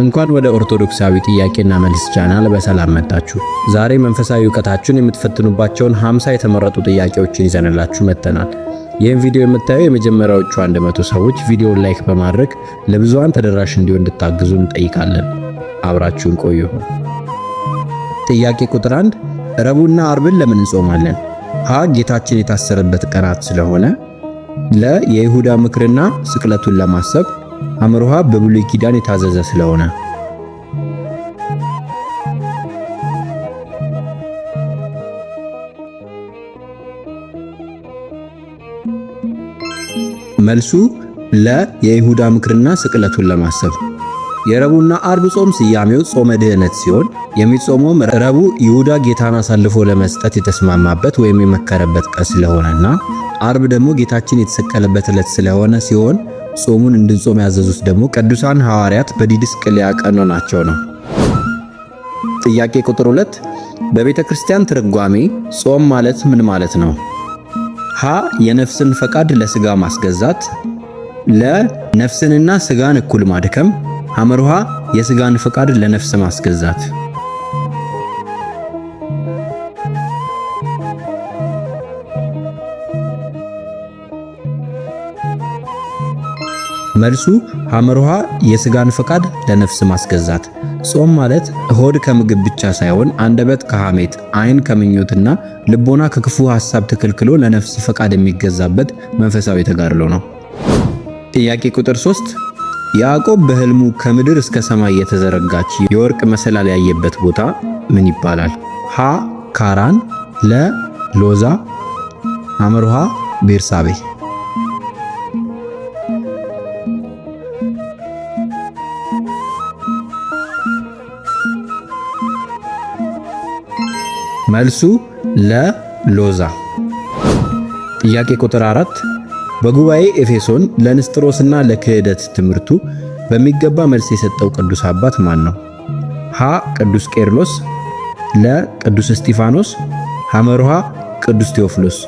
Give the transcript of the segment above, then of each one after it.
እንኳን ወደ ኦርቶዶክሳዊ ጥያቄና መልስ ቻናል በሰላም መጣችሁ። ዛሬ መንፈሳዊ ዕውቀታችሁን የምትፈትኑባቸውን 50 የተመረጡ ጥያቄዎችን ይዘንላችሁ መጥተናል። ይህን ቪዲዮ የምታዩ የመጀመሪያዎቹ 100 ሰዎች ቪዲዮውን ላይክ በማድረግ ለብዙሃን ተደራሽ እንዲሆን እንድታግዙ እንጠይቃለን። አብራችሁን ቆዩ። ጥያቄ ቁጥር 1 ረቡዕና ዓርብን ለምን እንጾማለን? ሀ ጌታችን የታሰረበት ቀናት ስለሆነ፣ ለ የይሁዳ ምክርና ስቅለቱን ለማሰብ፣ አምሮሃ በብሉይ ኪዳን የታዘዘ ስለሆነ። መልሱ ለ የይሁዳ ምክርና ስቅለቱን ለማሰብ። የረቡዕና ዓርብ ጾም ስያሜው ጾመ ድህነት ሲሆን የሚጾመውም ረቡዕ ይሁዳ ጌታን አሳልፎ ለመስጠት የተስማማበት ወይም የመከረበት ቀን ስለሆነና ዓርብ ደግሞ ጌታችን የተሰቀለበት ዕለት ስለሆነ ሲሆን ጾሙን እንድንጾም ያዘዙት ደግሞ ቅዱሳን ሐዋርያት በዲድስቅልያ ቀኖናቸው ነው። ጥያቄ ቁጥር 2 በቤተ ክርስቲያን ትርጓሜ ጾም ማለት ምን ማለት ነው? ሀ የነፍስን ፈቃድ ለሥጋ ማስገዛት፣ ለ ነፍስንና ሥጋን እኩል ማድከም፣ ሐመርሃ የሥጋን ፈቃድ ለነፍስ ማስገዛት። መልሱ ሐመርሃ የሥጋን ፈቃድ ለነፍስ ማስገዛት። ጾም ማለት ሆድ ከምግብ ብቻ ሳይሆን አንደበት ከሐሜት፣ ዓይን ከምኞትና ልቦና ከክፉ ሐሳብ ተከልክሎ ለነፍስ ፈቃድ የሚገዛበት መንፈሳዊ ተጋድሎ ነው። ጥያቄ ቁጥር 3 ያዕቆብ በሕልሙ ከምድር እስከ ሰማይ የተዘረጋች የወርቅ መሰላል ያየበት ቦታ ምን ይባላል? ሀ ካራን፣ ለ ሎዛ፣ ሐመርሃ ቤርሳቤ። መልሱ ለሎዛ። ጥያቄ ቁጥር 4 በጉባኤ ኤፌሶን ለንስጥሮስና ለክህደት ትምህርቱ በሚገባ መልስ የሰጠው ቅዱስ አባት ማን ነው? ሀ ቅዱስ ቄርሎስ፣ ለ ቅዱስ እስጢፋኖስ፣ ሐመርሃ ቅዱስ ቴዎፍሎስ።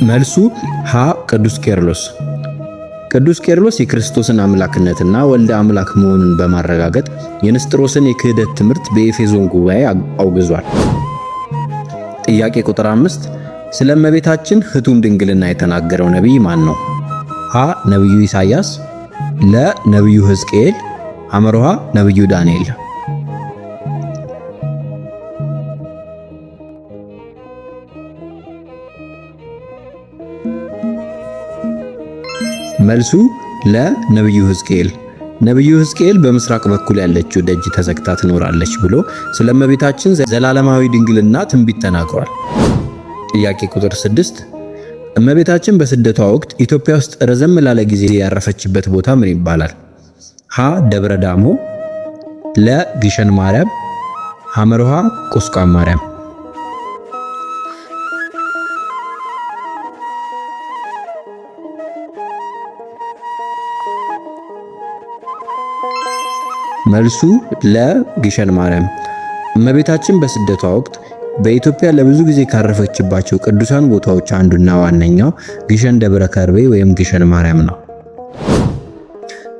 መልሱ ሀ ቅዱስ ቄርሎስ። ቅዱስ ቄርሎስ የክርስቶስን አምላክነትና ወልደ አምላክ መሆኑን በማረጋገጥ የንስጥሮስን የክህደት ትምህርት በኤፌሶን ጉባኤ አውግዟል። ጥያቄ ቁጥር 5 ስለ እመቤታችን ሕቱም ድንግልና የተናገረው ነቢይ ማን ነው? ሀ ነቢዩ ኢሳይያስ፣ ለ ነቢዩ ሕዝቅኤል፣ ሐመርሃ ነቢዩ ዳንኤል። መልሱ ለነቢዩ ሕዝቅኤል። ነቢዩ ሕዝቅኤል በምስራቅ በኩል ያለችው ደጅ ተዘግታ ትኖራለች ብሎ ስለ እመቤታችን ዘላለማዊ ድንግልና ትንቢት ተናግሯል። ጥያቄ ቁጥር 6 እመቤታችን በስደቷ ወቅት ኢትዮጵያ ውስጥ ረዘም ላለ ጊዜ ያረፈችበት ቦታ ምን ይባላል? ሀ ደብረ ዳሞ፣ ለ ግሸን ማርያም፣ ሐመርሃ ቁስቋም ማርያም። መልሱ ለግሸን ማርያም። እመቤታችን በስደቷ ወቅት በኢትዮጵያ ለብዙ ጊዜ ካረፈችባቸው ቅዱሳን ቦታዎች አንዱና ዋነኛው ግሸን ደብረ ከርቤ ወይም ግሸን ማርያም ነው።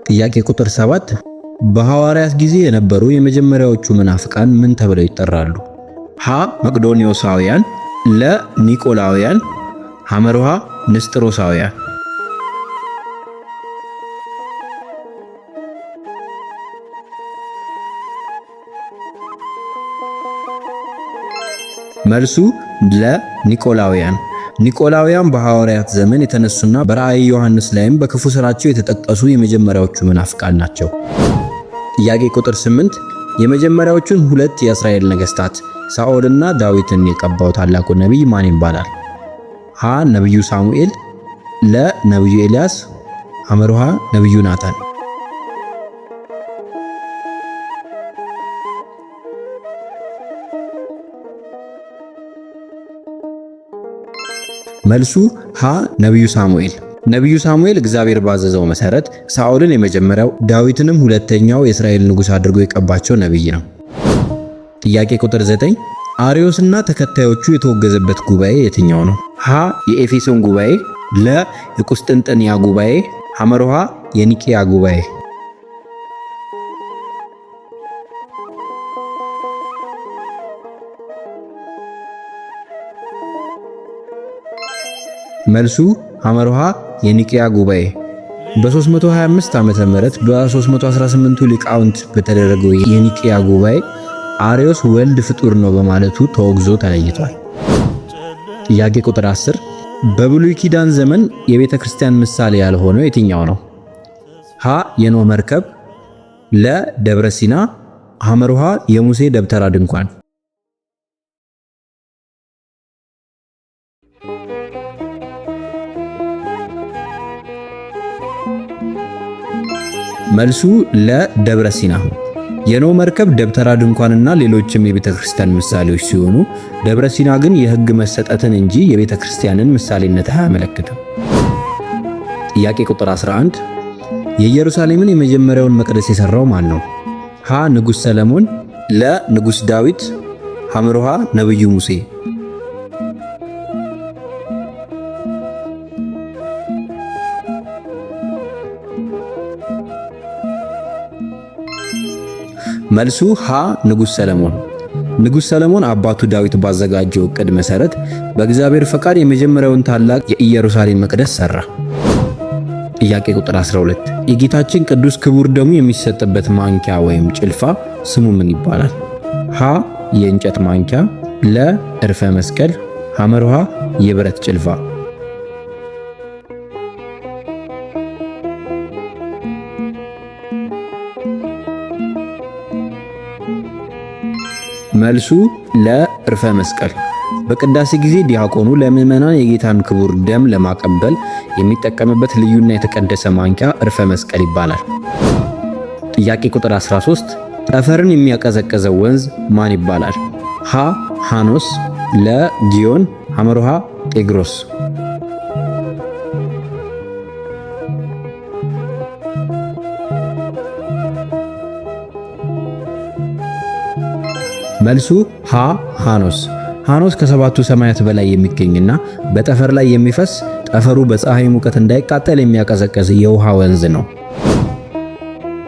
ጥያቄ ቁጥር 7 በሐዋርያት ጊዜ የነበሩ የመጀመሪያዎቹ መናፍቃን ምን ተብለው ይጠራሉ? ሀ መቅዶኒዮሳውያን፣ ለ ኒቆላውያን፣ ሐመርሃ ንስጥሮሳውያን። መልሱ ለኒቆላውያን። ኒቆላውያን በሐዋርያት ዘመን የተነሱና በራእየ ዮሐንስ ላይም በክፉ ሥራቸው የተጠቀሱ የመጀመሪያዎቹ መናፍቃን ናቸው። ጥያቄ ቁጥር 8 የመጀመሪያዎቹን 2 የእስራኤል ነገሥታት ሳኦልና ዳዊትን የቀባው ታላቁ ነቢይ ማን ይባላል? ሀ ነቢዩ ሳሙኤል፣ ለ ነቢዩ ኤልያስ፣ ሐመርሃ ነቢዩ ናታን። መልሱ ሀ ነቢዩ ሳሙኤል። ነቢዩ ሳሙኤል እግዚአብሔር ባዘዘው መሰረት ሳኦልን የመጀመሪያው ዳዊትንም ሁለተኛው የእስራኤል ንጉሥ አድርጎ የቀባቸው ነቢይ ነው። ጥያቄ ቁጥር 9 አርዮስና ተከታዮቹ የተወገዘበት ጉባኤ የትኛው ነው? ሀ የኤፌሶን ጉባኤ፣ ለ የቁስጥንጥንያ ጉባኤ፣ ሐመርሃ የኒቂያ ጉባኤ። መልሱ ሐመርሃ የኒቂያ ጉባኤ። በ325 ዓመተ ምህረት በ318ቱ ሊቃውንት በተደረገው የኒቂያ ጉባኤ አርዮስ ወልድ ፍጡር ነው በማለቱ ተወግዞ ተለይቷል። ጥያቄ ቁጥር 10 በብሉይ ኪዳን ዘመን የቤተ ክርስቲያን ምሳሌ ያልሆነው የትኛው ነው? ሀ የኖህ መርከብ፣ ለ ደብረ ሲና፣ ሐመርሃ የሙሴ ደብተራ ድንኳን። መልሱ ለደብረ ሲና። የኖህ መርከብ፣ ደብተራ ድንኳንና ሌሎችም የቤተ ክርስቲያን ምሳሌዎች ሲሆኑ ደብረ ሲና ግን የሕግ መሰጠትን እንጂ የቤተ ክርስቲያንን ምሳሌነት አያመለክትም። ጥያቄ ቁጥር 11 የኢየሩሳሌምን የመጀመሪያውን መቅደስ የሰራው ማን ነው? ሀ ንጉሥ ሰለሞን፣ ለ ንጉሥ ዳዊት፣ ሐመርሃ ነብዩ ሙሴ። መልሱ ሀ ንጉሥ ሰለሞን። ንጉሥ ሰለሞን አባቱ ዳዊት ባዘጋጀው ዕቅድ መሠረት በእግዚአብሔር ፈቃድ የመጀመሪያውን ታላቅ የኢየሩሳሌም መቅደስ ሠራ። ጥያቄ ቁጥር 12 የጌታችን ቅዱስ ክቡር ደሙ የሚሰጥበት ማንኪያ ወይም ጭልፋ ስሙ ምን ይባላል? ሀ የእንጨት ማንኪያ፣ ለ ዕርፈ መስቀል፣ ሐመርሃ የብረት ጭልፋ። መልሱ ለዕርፈ መስቀል። በቅዳሴ ጊዜ ዲያቆኑ ለምዕመናን የጌታን ክቡር ደም ለማቀበል የሚጠቀምበት ልዩና የተቀደሰ ማንኪያ ዕርፈ መስቀል ይባላል። ጥያቄ ቁጥር 13 ጠፈርን የሚያቀዘቅዘው ወንዝ ማን ይባላል? ሀ ሃኖስ፣ ለ ጊዮን፣ ሐመርሃ ጤግሮስ። መልሱ ሀ ሃኖስ። ሃኖስ ከሰባቱ ሰማያት በላይ የሚገኝና በጠፈር ላይ የሚፈስ ጠፈሩ በፀሐይ ሙቀት እንዳይቃጠል የሚያቀዘቅዝ የውሃ ወንዝ ነው።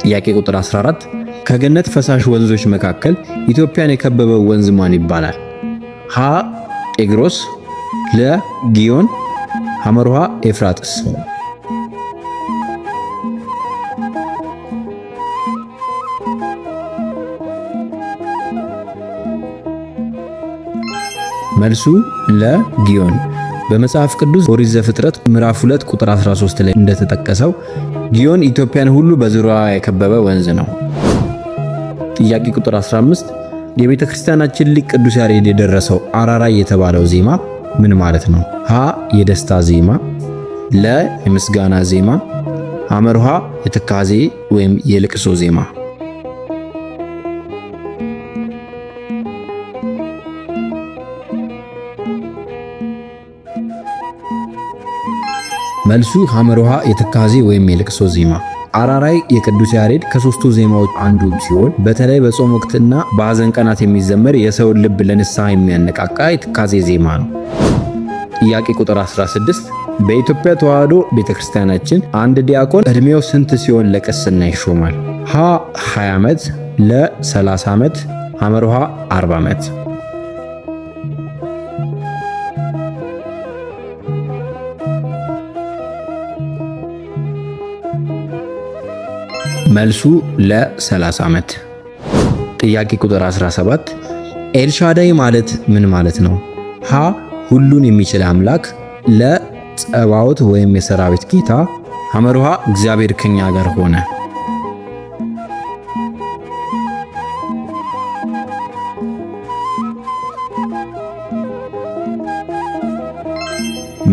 ጥያቄ ቁጥር 14 ከገነት ፈሳሽ ወንዞች መካከል ኢትዮጵያን የከበበው ወንዝ ማን ይባላል? ሀ ጤግሮስ፣ ለ ጊዮን፣ ሐመርሃ ኤፍራጥስ። መልሱ ለጊዮን። በመጽሐፍ ቅዱስ ኦሪት ዘፍጥረት ምዕራፍ 2 ቁጥር 13 ላይ እንደተጠቀሰው ጊዮን ኢትዮጵያን ሁሉ በዙሪያዋ የከበበ ወንዝ ነው። ጥያቄ ቁጥር 15 የቤተ ክርስቲያናችን ሊቅ ቅዱስ ያሬድ የደረሰው አራራይ የተባለው ዜማ ምን ማለት ነው? ሀ የደስታ ዜማ፣ ለ የምስጋና ዜማ፣ ሐመርሃ የትካዜ ወይም የልቅሶ ዜማ። መልሱ ሐመርሃ የትካዜ ወይም የልቅሶ ዜማ። አራራይ የቅዱስ ያሬድ ከሦስቱ ዜማዎች አንዱ ሲሆን በተለይ በጾም ወቅትና በሐዘን ቀናት የሚዘመር የሰውን ልብ ለንስሐ የሚያነቃቃ የትካዜ ዜማ ነው። ጥያቄ ቁጥር 16 በኢትዮጵያ ተዋሕዶ ቤተክርስቲያናችን አንድ ዲያቆን ዕድሜው ስንት ሲሆን ለቅስና ይሾማል? ሀ 20 ዓመት፣ ለ 30 ዓመት፣ ሐመርሃ 40 ዓመት። መልሱ ለ30 ዓመት። ጥያቄ ቁጥር 17 ኤልሻዳይ ማለት ምን ማለት ነው? ሀ ሁሉን የሚችል አምላክ፣ ለ ጸባዖት ወይም የሰራዊት ጌታ፣ ሐመርሃ እግዚአብሔር ከኛ ጋር ሆነ።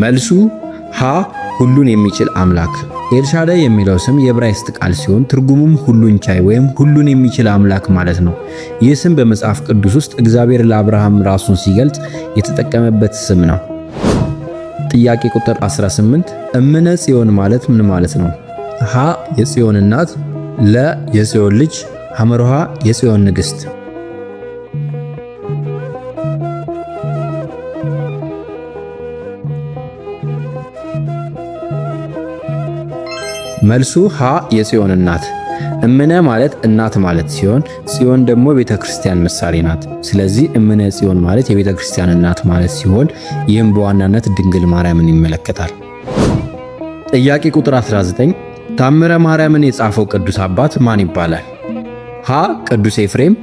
መልሱ ሀ ሁሉን የሚችል አምላክ። ኤልሻዳይ የሚለው ስም የዕብራይስጥ ቃል ሲሆን ትርጉሙም ሁሉን ቻይ ወይም ሁሉን የሚችል አምላክ ማለት ነው። ይህ ስም በመጽሐፍ ቅዱስ ውስጥ እግዚአብሔር ለአብርሃም ራሱን ሲገልጽ የተጠቀመበት ስም ነው። ጥያቄ ቁጥር 18 እምነ ጽዮን ማለት ምን ማለት ነው? ሀ የጽዮን እናት፣ ለ የጽዮን ልጅ፣ ሐመርሃ የጽዮን ንግሥት። መልሱ ሀ የጽዮን እናት። እምነ ማለት እናት ማለት ሲሆን ጽዮን ደግሞ ቤተ ክርስቲያን ምሳሌ ናት። ስለዚህ እምነ ጽዮን ማለት የቤተ ክርስቲያን እናት ማለት ሲሆን ይህም በዋናነት ድንግል ማርያምን ይመለከታል። ጥያቄ ቁጥር 19 ታምረ ማርያምን የጻፈው ቅዱስ አባት ማን ይባላል? ሀ ቅዱስ ኤፍሬም፣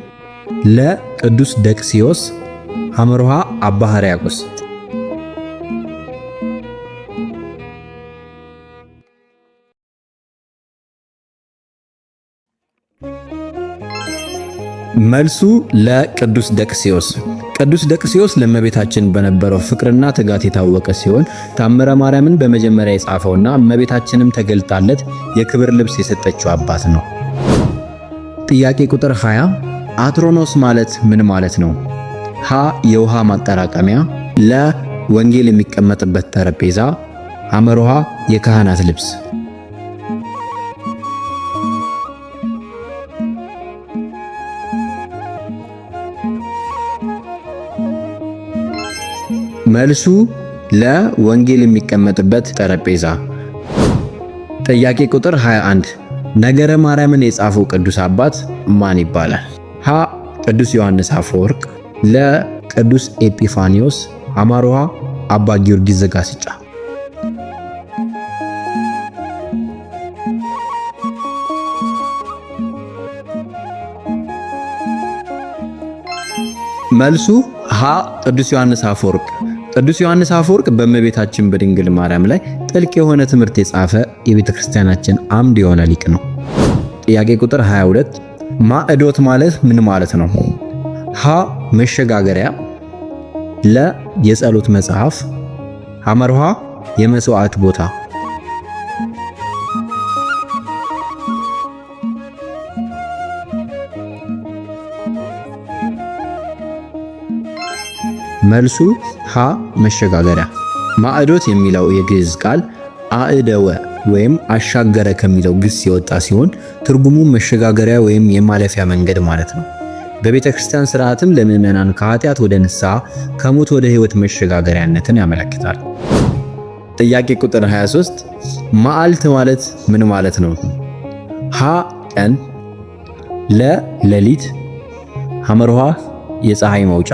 ለ ቅዱስ ደቅሲዮስ፣ ሐመርሃ አባ ሕርያቆስ። መልሱ ለቅዱስ ደቅሲዮስ። ቅዱስ ደቅሲዮስ ለእመቤታችን በነበረው ፍቅርና ትጋት የታወቀ ሲሆን ታምረ ማርያምን በመጀመሪያ የጻፈውና እመቤታችንም ተገልጣለት የክብር ልብስ የሰጠችው አባት ነው። ጥያቄ ቁጥር 20 አትሮኖስ ማለት ምን ማለት ነው? ሀ የውሃ ማጠራቀሚያ፣ ለ ወንጌል የሚቀመጥበት ጠረጴዛ፣ ሐመርሃ የካህናት ልብስ። መልሱ ለወንጌል የሚቀመጥበት ጠረጴዛ። ጥያቄ ቁጥር 21 ነገረ ማርያምን የጻፈው ቅዱስ አባት ማን ይባላል? ሀ ቅዱስ ዮሐንስ አፈወርቅ፣ ለ ቅዱስ ኤጲፋኒዮስ፣ ሐመርሃ አባ ጊዮርጊስ ዘጋስጫ። መልሱ ሀ ቅዱስ ዮሐንስ አፈወርቅ። ቅዱስ ዮሐንስ አፈወርቅ በእመቤታችን በድንግል ማርያም ላይ ጥልቅ የሆነ ትምህርት የጻፈ የቤተ ክርስቲያናችን አምድ የሆነ ሊቅ ነው። ጥያቄ ቁጥር 22 ማዕዶት ማለት ምን ማለት ነው? ሀ መሸጋገሪያ፣ ለ የጸሎት መጽሐፍ፣ ሐመርሃ የመስዋዕት ቦታ። መልሱ ሀ መሸጋገሪያ። ማዕዶት የሚለው የግዕዝ ቃል አእደወ ወይም አሻገረ ከሚለው ግስ የወጣ ሲሆን ትርጉሙ መሸጋገሪያ ወይም የማለፊያ መንገድ ማለት ነው። በቤተ ክርስቲያን ሥርዓትም ለምዕመናን ከኃጢአት ወደ ንስሐ ከሞት ወደ ሕይወት መሸጋገሪያነትን ያመለክታል። ጥያቄ ቁጥር 23 መዓልት ማለት ምን ማለት ነው? ሀ ቀን፣ ለ ሌሊት፣ ሐመርሃ የፀሐይ መውጫ።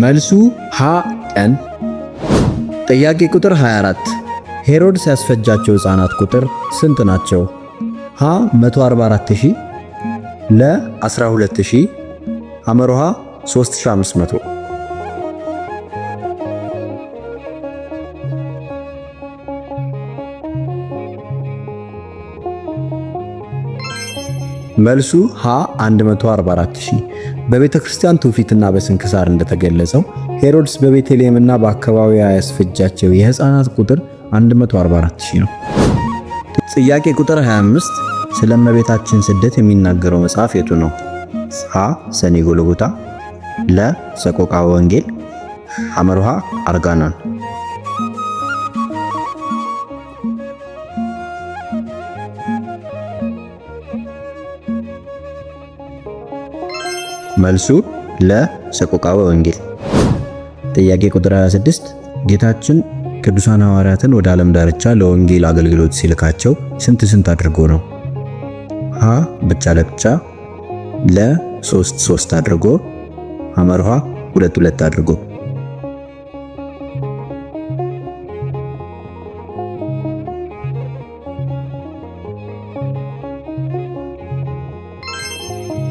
መልሱ ሀ ቀን። ጥያቄ ቁጥር 24 ሄሮድስ ያስፈጃቸው ሕፃናት ቁጥር ስንት ናቸው? ሀ 144000፣ ለ 12000፣ ሐመርሃ 3500። መልሱ ሀ 144000። በቤተ ክርስቲያን ትውፊትና በስንክሳር እንደተገለጸው ሄሮድስ በቤተልሔምና በአካባቢዋ ያስፈጃቸው የሕፃናት ቁጥር 144000 ነው። ጥያቄ ቁጥር 25 ስለ እመቤታችን ስደት የሚናገረው መጽሐፍ የቱ ነው? ሀ ሰኔ ጎልጎታ፣ ለ ሰቆቃወ ወንጌል፣ ሐመርሃ አርጋኖን። መልሱ ለሰቆቃወ ወንጌል። ጥያቄ ቁጥር 26 ጌታችን ቅዱሳን ሐዋርያትን ወደ ዓለም ዳርቻ ለወንጌል አገልግሎት ሲልካቸው ስንት አድርጎ ነው? ሀ ብቻ ለብቻ፣ ለ 3 አድርጎ፣ ሐመርሃ 2 አድርጎ።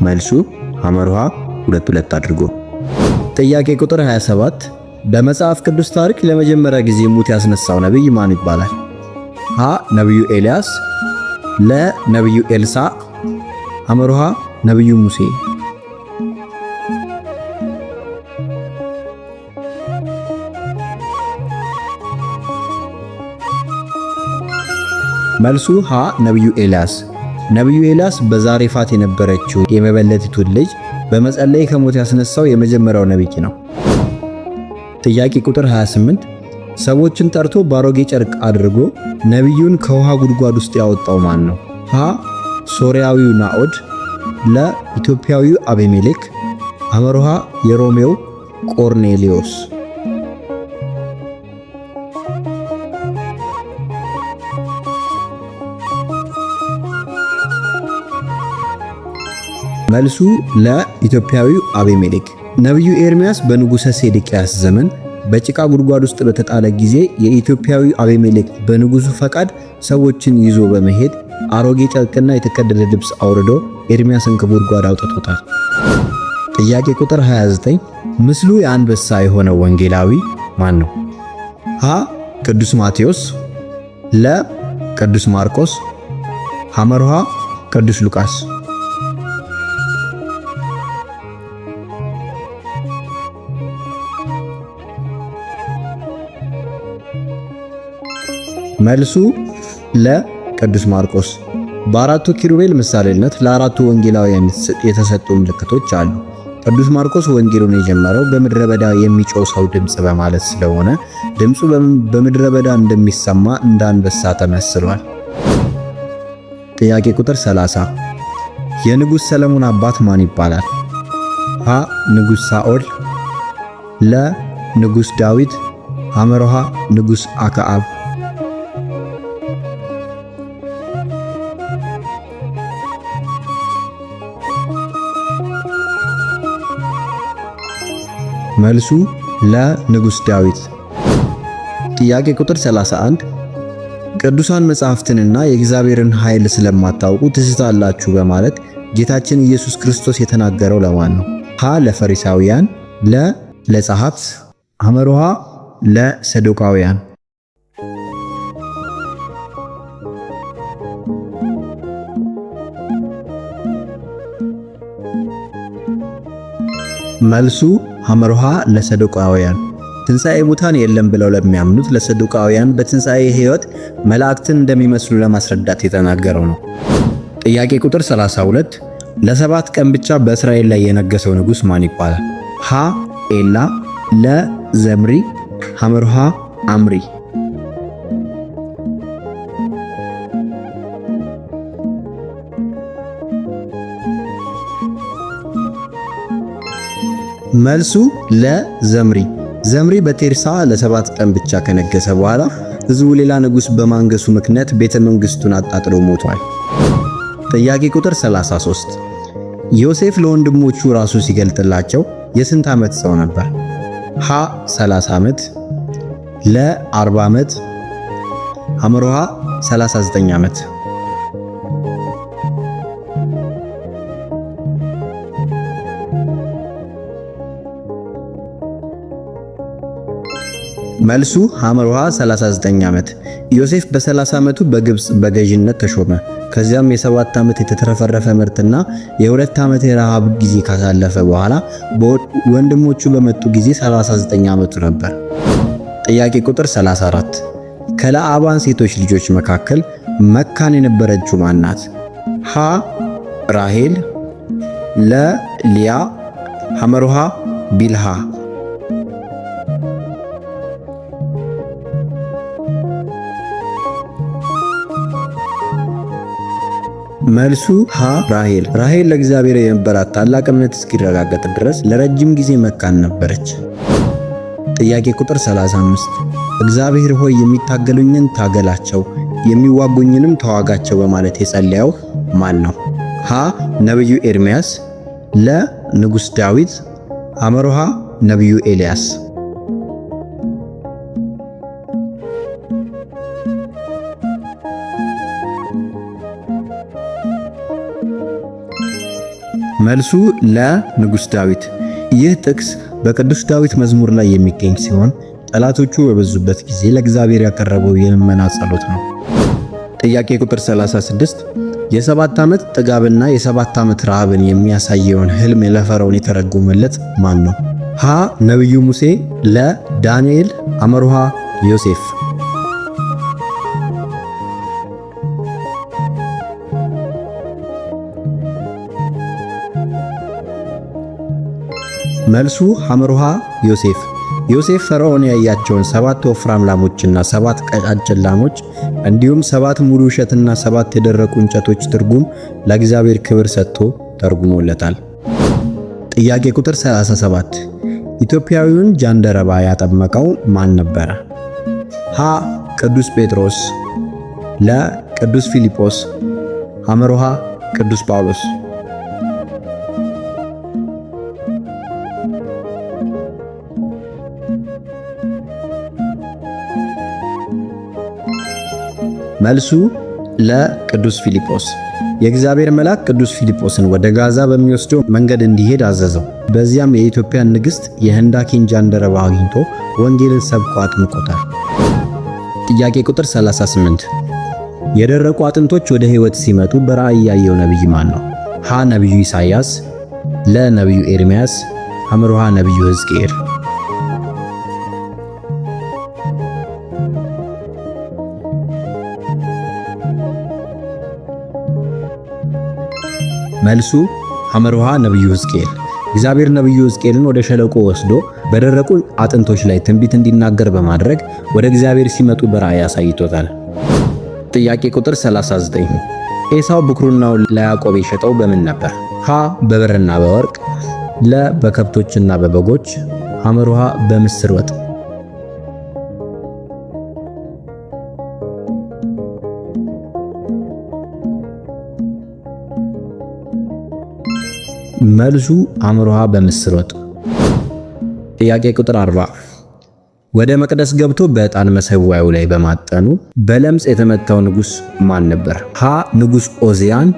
መልሱ ሐመርሃ 2 አድርጎ። ጥያቄ ቁጥር 27 በመጽሐፍ ቅዱስ ታሪክ ለመጀመሪያ ጊዜ ሙት ያስነሳው ነብይ ማን ይባላል? ሀ ነብዩ ኤልያስ፣ ለ ነብዩ ኤልሳዕ፣ ሐመርሃ ነብዩ ሙሴ። መልሱ ሀ ነብዩ ኤልያስ። ነብዩ ኤልያስ በዛሬፋት የነበረችው የመበለቲቱን ልጅ በመጸለይ ከሞት ያስነሳው የመጀመሪያው ነብይ ነው። ጥያቄ ቁጥር 28 ሰዎችን ጠርቶ ባሮጌ ጨርቅ አድርጎ ነብዩን ከውሃ ጉድጓድ ውስጥ ያወጣው ማን ነው? ሀ ሶርያዊው ናኦድ፣ ለ ኢትዮጵያዊው አቤሜሌክ፣ ሐመሩሃ የሮሜው ቆርኔሌዎስ። መልሱ ለኢትዮጵያዊው አቤሜሌክ። ነቢዩ ኤርምያስ በንጉሠ ሴዴቅያስ ዘመን በጭቃ ጉድጓድ ውስጥ በተጣለ ጊዜ የኢትዮጵያዊ አቤሜሌክ በንጉሡ ፈቃድ ሰዎችን ይዞ በመሄድ አሮጌ ጨርቅና የተቀደደ ልብስ አውርዶ ኤርምያስን ከጉድጓድ አውጥቶታል። ጥያቄ ቁጥር 29 ምስሉ የአንበሳ የሆነው ወንጌላዊ ማን ነው? ሀ ቅዱስ ማቴዎስ፣ ለ ቅዱስ ማርቆስ፣ ሐመሩሃ ቅዱስ ሉቃስ። መልሱ ለቅዱስ ማርቆስ። በአራቱ ኪሩቤል ምሳሌነት ለአራቱ ወንጌላውያን የተሰጡ ምልክቶች አሉ። ቅዱስ ማርቆስ ወንጌሉን የጀመረው በምድረ በዳ የሚጮህ ሰው ድምፅ በማለት ስለሆነ ድምፁ በምድረ በዳ እንደሚሰማ እንደ አንበሳ ተመስሏል። ጥያቄ ቁጥር 30 የንጉሥ ሰለሞን አባት ማን ይባላል? ሀ ንጉሥ ሳኦል፣ ለ ንጉሥ ዳዊት፣ ሐመሩሃ ንጉሥ አክዓብ። መልሱ ለንጉሥ ዳዊት። ጥያቄ ቁጥር 31 ቅዱሳን መጻሕፍትንና የእግዚአብሔርን ኃይል ስለማታውቁ ትስታላችሁ በማለት ጌታችን ኢየሱስ ክርስቶስ የተናገረው ለማን ነው? ሀ ለፈሪሳውያን፣ ለ ለጸሐፍት፣ ሐመሩሃ ለሰዱቃውያን። መልሱ ሐመሩሃ ለሰዱቃውያን። ትንሣኤ ሙታን የለም ብለው ለሚያምኑት ለሰዱቃውያን በትንሣኤ ሕይወት መላእክትን እንደሚመስሉ ለማስረዳት የተናገረው ነው። ጥያቄ ቁጥር 32 ለ7 ቀን ብቻ በእስራኤል ላይ የነገሰው ንጉሥ ማን ይባላል? ሀ ኤላ፣ ለ ዘምሪ፣ ሐመሩሃ አምሪ። መልሱ ለዘምሪ። ዘምሪ በቴርሳ ለ7 ቀን ብቻ ከነገሰ በኋላ ሕዝቡ ሌላ ንጉሥ በማንገሱ ምክንያት ቤተ መንግሥቱን አጣጥሎ ሞቷል። ጥያቄ ቁጥር 33 ዮሴፍ ለወንድሞቹ ራሱ ሲገልጥላቸው የስንት ዓመት ሰው ነበር? ሀ 30 ዓመት፣ ለ 40 ዓመት፣ ሐመሩሃ 39 ዓመት። መልሱ ሐመሩሃ 39 ዓመት። ዮሴፍ በ30 ዓመቱ በግብፅ በገዥነት ተሾመ። ከዚያም የ7 ዓመት የተትረፈረፈ ምርትና የ2 ዓመት የረሃብ ጊዜ ካሳለፈ በኋላ ወንድሞቹ በመጡ ጊዜ 39 ዓመቱ ነበር። ጥያቄ ቁጥር 34 ከለአባን ሴቶች ልጆች መካከል መካን የነበረችው ማን ናት? ሀ ራሄል፣ ለ ሊያ፣ ሐመሩሃ ቢልሃ። መልሱ ሀ ራሄል። ራሄል ለእግዚአብሔር የነበራት ታላቅ እምነት እስኪረጋገጥ ድረስ ለረጅም ጊዜ መካን ነበረች። ጥያቄ ቁጥር 35 እግዚአብሔር ሆይ የሚታገሉኝን ታገላቸው፣ የሚዋጉኝንም ተዋጋቸው በማለት የጸለየው ማን ነው? ሀ ነቢዩ ኤርምያስ፣ ለ ንጉሥ ዳዊት፣ ሐመሩሃ ነቢዩ ኤልያስ። መልሱ ለንጉሥ ዳዊት። ይህ ጥቅስ በቅዱስ ዳዊት መዝሙር ላይ የሚገኝ ሲሆን ጠላቶቹ በበዙበት ጊዜ ለእግዚአብሔር ያቀረበው የልመና ጸሎት ነው። ጥያቄ ቁጥር 36 የ7 ዓመት ጥጋብና የ7 ዓመት ረሃብን የሚያሳየውን ሕልም ለፈርዖን የተረጎመለት ማን ነው? ሀ ነቢዩ ሙሴ፣ ለ ዳንኤል፣ ሐመሩሃ ዮሴፍ። መልሱ ሐመሩሃ ዮሴፍ። ዮሴፍ ፈርዖን ያያቸውን 7 ወፍራም ላሞችና 7 ቀጫጭን ላሞች እንዲሁም 7 ሙሉ እሸትና 7 የደረቁ እንጨቶች ትርጉም ለእግዚአብሔር ክብር ሰጥቶ ተርጉሞለታል። ጥያቄ ቁጥር 37 ኢትዮጵያዊውን ጃንደረባ ያጠመቀው ማን ነበረ? ሀ ቅዱስ ጴጥሮስ፣ ለ ቅዱስ ፊልጶስ፣ ሐመሮሃ ቅዱስ ጳውሎስ። መልሱ ለቅዱስ ፊልጶስ። የእግዚአብሔር መልአክ ቅዱስ ፊልጶስን ወደ ጋዛ በሚወስደው መንገድ እንዲሄድ አዘዘው። በዚያም የኢትዮጵያን ንግሥት የህንዳኪን ጃንደረባ አግኝቶ ወንጌልን ሰብኮ አጥምቆታል። ጥያቄ ቁጥር 38 የደረቁ አጥንቶች ወደ ሕይወት ሲመጡ በራእይ ያየው ነቢይ ማን ነው? ሀ ነቢዩ ኢሳይያስ፣ ለ ነቢዩ ኤርምያስ፣ ሐመሮሃ ነቢዩ ሕዝቅኤል። መልሱ ሐመሮሃ ነቢዩ ሕዝቅኤል። እግዚአብሔር ነቢዩ ሕዝቅኤልን ወደ ሸለቆ ወስዶ በደረቁ አጥንቶች ላይ ትንቢት እንዲናገር በማድረግ ወደ እግዚአብሔር ሲመጡ በራእይ አሳይቶታል። ጥያቄ ቁጥር 39 ኤሳው ብኩርናውን ለያዕቆብ የሸጠው በምን ነበር? ሀ በብርና በወርቅ፣ ለ በከብቶችና በበጎች፣ ሐመሮሃ በምስር ወጥ። መልሱ ሐመሮሃ በምስር ወጥ። ጥያቄ ቁጥር 40 ወደ መቅደስ ገብቶ በዕጣን መሠዊያው ላይ በማጠኑ በለምጽ የተመታው ንጉሥ ማን ነበር? ሀ ንጉሥ ዖዝያን፣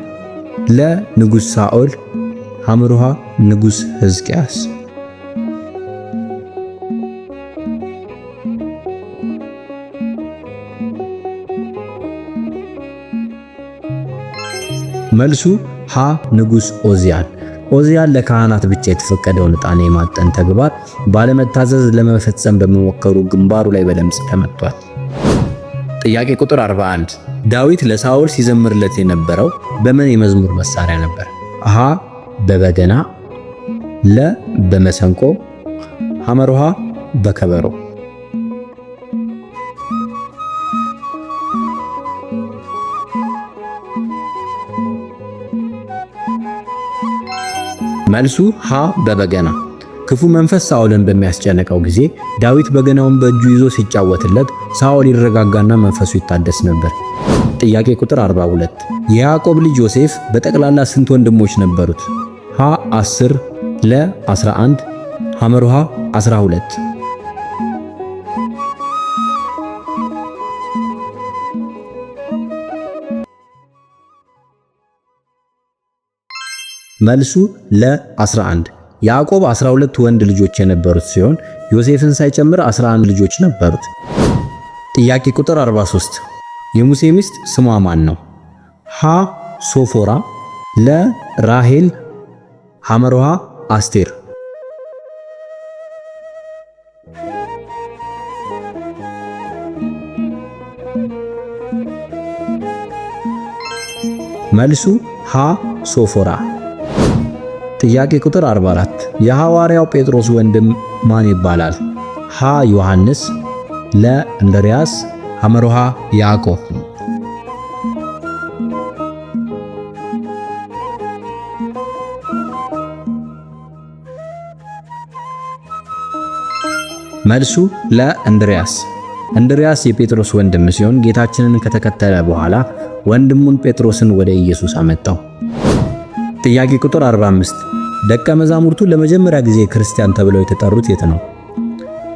ለ ንጉሥ ሳኦል፣ ሐመሮሃ ንጉሥ ሕዝቅያስ። መልሱ ሀ ንጉሥ ዖዝያን። ዖዝያን ለካህናት ብቻ የተፈቀደውን ዕጣን የማጠን ተግባር ባለመታዘዝ ለመፈጸም በመሞከሩ ግንባሩ ላይ በለምጽ ተመቷል። ጥያቄ ቁጥር 41 ዳዊት ለሳኦል ሲዘምርለት የነበረው በምን የመዝሙር መሳሪያ ነበር? ሀ በበገና፣ ለ በመሰንቆ፣ ሐመሮሃ በከበሮ። መልሱ ሀ በበገና። ክፉ መንፈስ ሳኦልን በሚያስጨንቀው ጊዜ ዳዊት በገናውን በእጁ ይዞ ሲጫወትለት ሳኦል ይረጋጋና መንፈሱ ይታደስ ነበር። ጥያቄ ቁጥር 42 የያዕቆብ ልጅ ዮሴፍ በጠቅላላ ስንት ወንድሞች ነበሩት? ሀ 10፣ ለ 11፣ ሐመሮሃ 12። መልሱ ለ11። ያዕቆብ 12 ወንድ ልጆች የነበሩት ሲሆን ዮሴፍን ሳይጨምር 11 ልጆች ነበሩት። ጥያቄ ቁጥር 43 የሙሴ ሚስት ስሟ ማን ነው? ሀ ሶፎራ፣ ለ ራሄል፣ ሐመሮሃ አስቴር። መልሱ ሀ ሶፎራ። ጥያቄ ቁጥር 44 የሐዋርያው ጴጥሮስ ወንድም ማን ይባላል? ሀ ዮሐንስ፣ ለ እንድርያስ፣ ሐመሮሃ ያዕቆብ። መልሱ ለ እንድርያስ። እንድርያስ የጴጥሮስ ወንድም ሲሆን ጌታችንን ከተከተለ በኋላ ወንድሙን ጴጥሮስን ወደ ኢየሱስ አመጣው። ጥያቄ ቁጥር 45 ደቀ መዛሙርቱ ለመጀመሪያ ጊዜ ክርስቲያን ተብለው የተጠሩት የት ነው?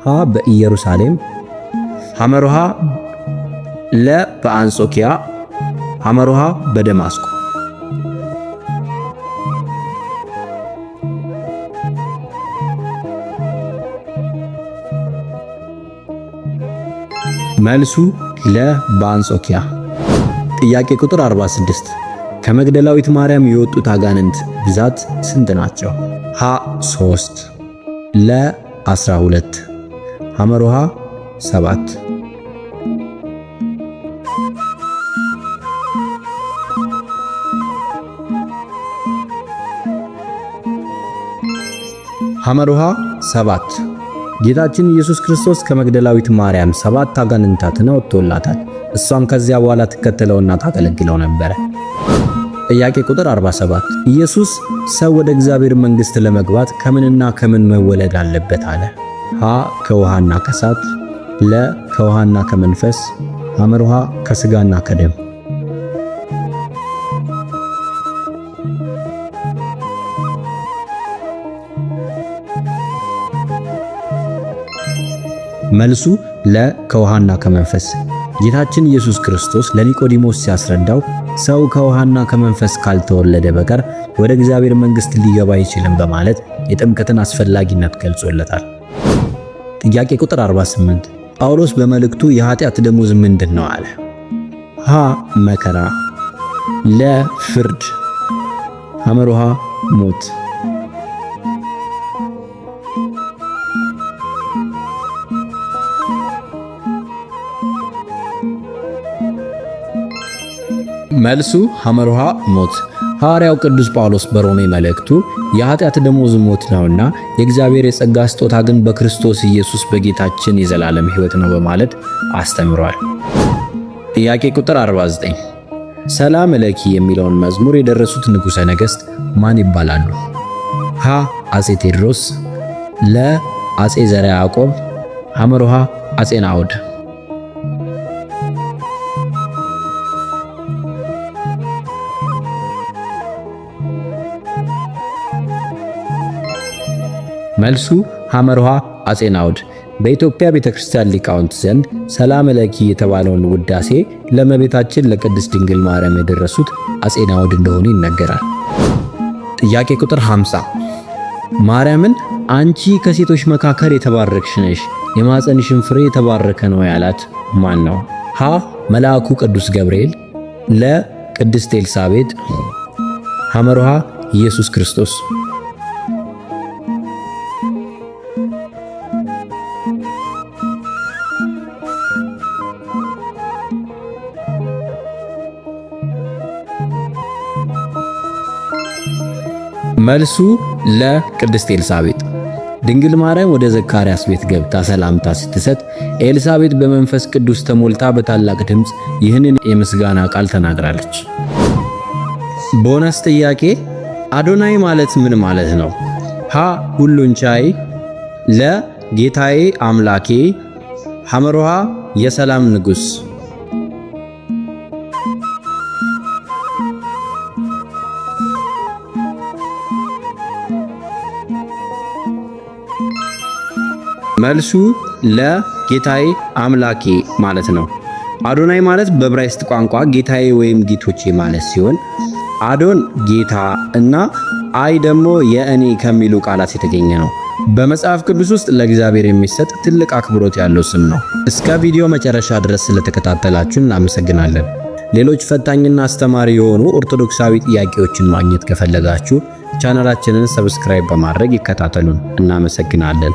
ሀ በኢየሩሳሌም፣ ሐመሮሃ ለ በአንጾኪያ፣ ሐመሮሃ በደማስቆ። መልሱ ለ በአንጾኪያ። ጥያቄ ቁጥር 46 ከመግደላዊት ማርያም የወጡት አጋንንት ብዛት ስንት ናቸው? ሀ 3፣ ለ 12፣ ሐመሮሃ 7። ሐመሮሃ 7። ጌታችን ኢየሱስ ክርስቶስ ከመግደላዊት ማርያም 7 አጋንንታትን አውጥቶላታል። እሷም ከዚያ በኋላ ትከተለውና ታገለግለው ነበረ። ጥያቄ ቁጥር 47 ኢየሱስ ሰው ወደ እግዚአብሔር መንግሥት ለመግባት ከምንና ከምን መወለድ አለበት አለ? ሀ ከውሃና ከእሳት፣ ለ ከውሃና ከመንፈስ፣ ሐመርሃ ከሥጋና ከደም። መልሱ ለ ከውሃና ከመንፈስ። ጌታችን ኢየሱስ ክርስቶስ ለኒቆዲሞስ ሲያስረዳው ሰው ከውሃና ከመንፈስ ካልተወለደ በቀር ወደ እግዚአብሔር መንግሥት ሊገባ አይችልም በማለት የጥምቀትን አስፈላጊነት ገልጾለታል። ጥያቄ ቁጥር 48 ጳውሎስ በመልእክቱ የኃጢአት ደሞዝ ምንድን ነው አለ? ሀ መከራ፣ ለ ፍርድ፣ ሐመርሃ ሞት። መልሱ ሐመርሃ ሞት። ሐዋርያው ቅዱስ ጳውሎስ በሮሜ መልእክቱ የኃጢአት ደሞዝ ሞት ነውና የእግዚአብሔር የጸጋ ስጦታ ግን በክርስቶስ ኢየሱስ በጌታችን የዘላለም ሕይወት ነው በማለት አስተምሯል። ጥያቄ ቁጥር 49 ሰላም ለኪ የሚለውን መዝሙር የደረሱት ንጉሠ ነገሥት ማን ይባላሉ? ሀ አጼ ቴዎድሮስ፣ ለ አጼ ዘርዓ ያዕቆብ፣ ሐመርሃ አጼ ናዖድ። መልሱ ሐመርሃ አጼ ናዖድ። በኢትዮጵያ ቤተክርስቲያን ሊቃውንት ዘንድ ሰላም ለኪ የተባለውን ውዳሴ ለእመቤታችን ለቅድስት ድንግል ማርያም የደረሱት አጼ ናዖድ እንደሆኑ ይነገራል። ጥያቄ ቁጥር 50 ማርያምን አንቺ ከሴቶች መካከል የተባረክሽ ነሽ፣ የማኅፀንሽን ፍሬ የተባረከ ነው ያላት ማን ነው? ሀ መልአኩ ቅዱስ ገብርኤል፣ ለ ቅድስት ኤልሳቤጥ፣ ሐመርሃ ኢየሱስ ክርስቶስ። መልሱ ለቅድስት ኤልሳቤጥ። ድንግል ማርያም ወደ ዘካርያስ ቤት ገብታ ሰላምታ ስትሰጥ ኤልሳቤጥ በመንፈስ ቅዱስ ተሞልታ በታላቅ ድምፅ ይህንን የምስጋና ቃል ተናግራለች። ቦነስ ጥያቄ አዶናይ ማለት ምን ማለት ነው? ሀ ሁሉን ቻይ፣ ለ ጌታዬ አምላኬ፣ ሐመርሃ የሰላም ንጉሥ። መልሱ ለጌታዬ አምላኬ ማለት ነው። አዶናይ ማለት በዕብራይስጥ ቋንቋ ጌታዬ ወይም ጌቶቼ ማለት ሲሆን አዶን ጌታ እና አይ ደግሞ የእኔ ከሚሉ ቃላት የተገኘ ነው። በመጽሐፍ ቅዱስ ውስጥ ለእግዚአብሔር የሚሰጥ ትልቅ አክብሮት ያለው ስም ነው። እስከ ቪዲዮ መጨረሻ ድረስ ስለተከታተላችሁን እናመሰግናለን። ሌሎች ፈታኝና አስተማሪ የሆኑ ኦርቶዶክሳዊ ጥያቄዎችን ማግኘት ከፈለጋችሁ ቻናላችንን ሰብስክራይብ በማድረግ ይከታተሉን። እናመሰግናለን።